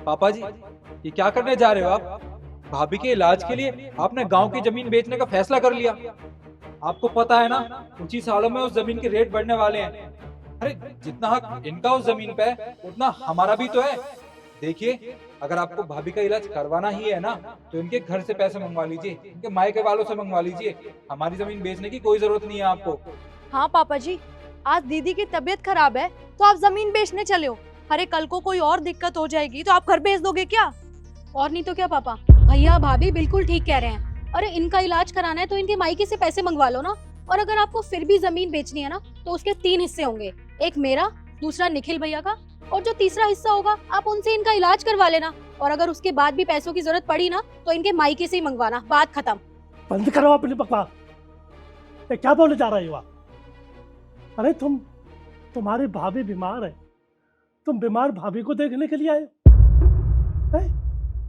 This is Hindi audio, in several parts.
पापा जी, ये क्या करने जा रहे हो आप? भाभी के इलाज के लिए आपने गांव की जमीन बेचने का फैसला कर लिया। आपको पता है ना, कुछ ही सालों में उस जमीन के रेट बढ़ने वाले हैं। अरे, जितना हक इनका उस जमीन पे है, उतना हमारा भी तो है। देखिए, अगर आपको भाभी का इलाज करवाना ही है ना, तो इनके घर से पैसे मंगवा लीजिए, इनके मायके वालों से मंगवा लीजिए। हमारी जमीन बेचने की कोई जरूरत नहीं है आपको। हाँ पापा जी, आज दीदी की तबीयत खराब है तो आप जमीन बेचने चले हो। अरे कल को कोई और दिक्कत हो जाएगी तो आप घर बेच दोगे क्या? और नहीं तो क्या पापा, भैया भाभी बिल्कुल ठीक कह रहे हैं। अरे इनका इलाज कराना है तो इनके मायके से पैसे मंगवा लो ना। और अगर आपको फिर भी जमीन बेचनी है ना तो उसके 3 हिस्से होंगे, एक मेरा, दूसरा निखिल भैया का, और जो तीसरा हिस्सा होगा आप उनसे इनका इलाज करवा लेना। और अगर उसके बाद भी पैसों की जरूरत पड़ी ना तो इनके मायके से ही मंगवाना, बात खत्म। बंद करो अपनी बकवास। ये क्या बोले जा रही हो आप? अरे तुम्हारी भाभी बीमार है, तुम बीमार भाभी को देखने के लिए आए हो?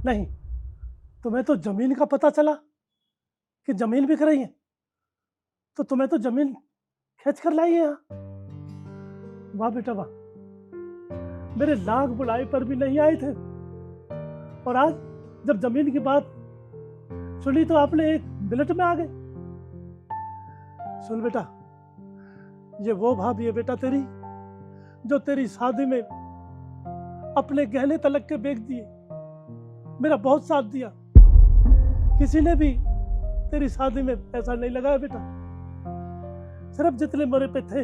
नहीं, तुम्हें तो जमीन का पता चला कि जमीन बिक रही है, तो तुम्हें तो जमीन खींच कर लाई है यहाँ। वाह बेटा वाह, मेरे लाख बुलाए पर भी नहीं आए थे, और आज जब जमीन की बात सुनी तो आपने 1 मिनट में आ गए। सुन बेटा, ये वो भाभी है बेटा तेरी, जो तेरी शादी में अपने गहने तलक के बेच दिए, मेरा बहुत साथ दिया। किसी ने भी तेरी शादी में पैसा नहीं लगाया बेटा, सिर्फ जितने मेरे पे थे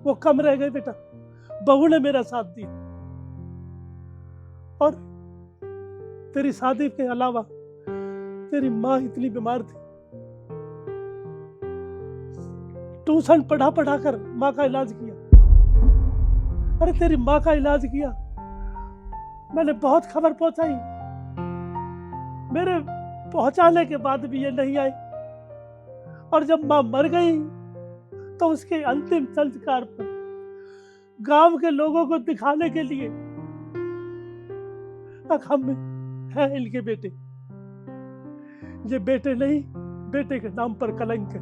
वो कम रह गए बेटा। बहू ने मेरा साथ दिया, और तेरी शादी के अलावा तेरी माँ इतनी बीमार थी, ट्यूशन पढ़ा पढ़ा कर माँ का इलाज किया। अरे तेरी माँ का इलाज किया, मैंने बहुत खबर पहुंचाई, मेरे पहुंचाने के बाद भी ये नहीं आई। और जब माँ मर गई तो उसके अंतिम संस्कार पर गांव के लोगों को दिखाने के लिए हम है इनके बेटे। ये बेटे नहीं, बेटे के नाम पर कलंक है।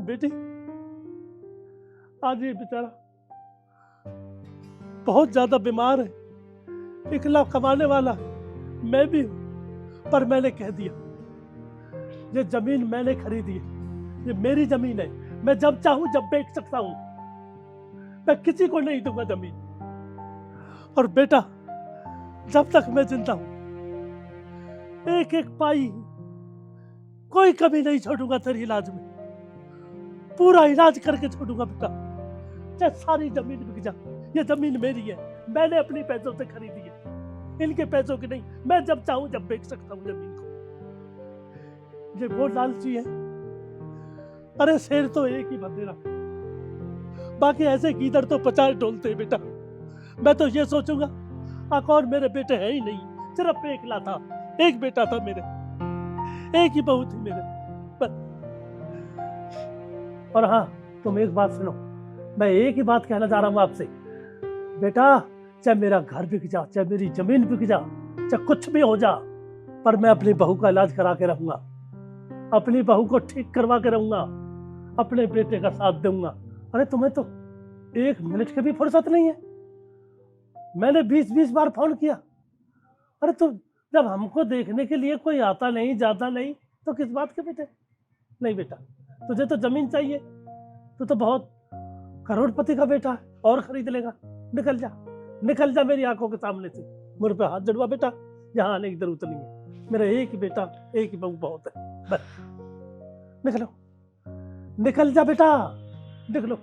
बेटी, आज ये बेचारा बहुत ज्यादा बीमार है, इकला कमाने वाला मैं भी हूं, पर मैंने कह दिया ये जमीन मैंने खरीदी है, ये मेरी जमीन है, मैं जब चाहूं जब बेच सकता हूं, मैं किसी को नहीं दूंगा जमीन। और बेटा, जब तक मैं जिंदा हूं, एक एक पाई कोई कमी नहीं छोड़ूंगा तेरे इलाज में, पूरा इलाज करके छोड़ूंगा बेटा। चाहे सारी जमीन बिक जा, ये जमीन मेरी है, मैंने अपने पैसों से खरीदी है, इनके पैसों की नहीं। मैं जब चाहूं जब बेच सकता हूं जमीन को। ये वो लालची है। अरे शेर तो एक ही बंदेरा, बाकी ऐसे गीदड़ तो 50 डोलते हैं बेटा। मैं तो ये सोचूंगा आका और मेरे बेटे है ही नहीं, सिर्फ एकला था, एक बेटा था मेरे, एक ही बहू थी मेरे। और हाँ, तुम एक बात सुनो, मैं एक ही बात कहना चाह रहा हूँ आपसे बेटा, चाहे मेरा घर बिक जा, चाहे मेरी जमीन बिक जा, चाहे कुछ भी हो जा, पर मैं अपनी बहू का इलाज करा के रहूंगा, अपनी बहू को ठीक करवा के रहूंगा, अपने बेटे का साथ दूंगा। अरे तुम्हें तो 1 मिनट की भी फुर्सत नहीं है। मैंने 20-20 बार फोन किया। अरे तुम जब हमको देखने के लिए कोई आता नहीं जाता नहीं तो किस बात के बेटे? नहीं बेटा, तुझे तो जमीन चाहिए, तू तो बहुत करोड़पति का बेटा है, और खरीद लेगा। निकल जा, निकल जा मेरी आंखों के सामने से। मुझ पे हाथ जड़वा बेटा, यहाँ आने की जरूरत नहीं है। मेरा एक ही बेटा, एक ही बहू बहुत है, बस। निकलो, निकल जा बेटा, निकलो।